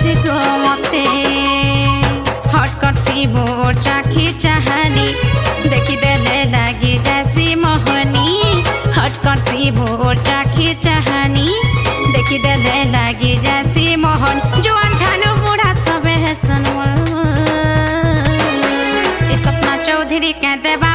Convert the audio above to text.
से गो मते हट कर सी मोर चाखी चाहनी देखी देले लागी जैसी मोहनी हट कर सी मोर चाखी चाहनी देखी देले लागी जैसी मोहन जुआन ठानो बूढ़ा सबे है सनवा इस सपना चौधरी कहते बा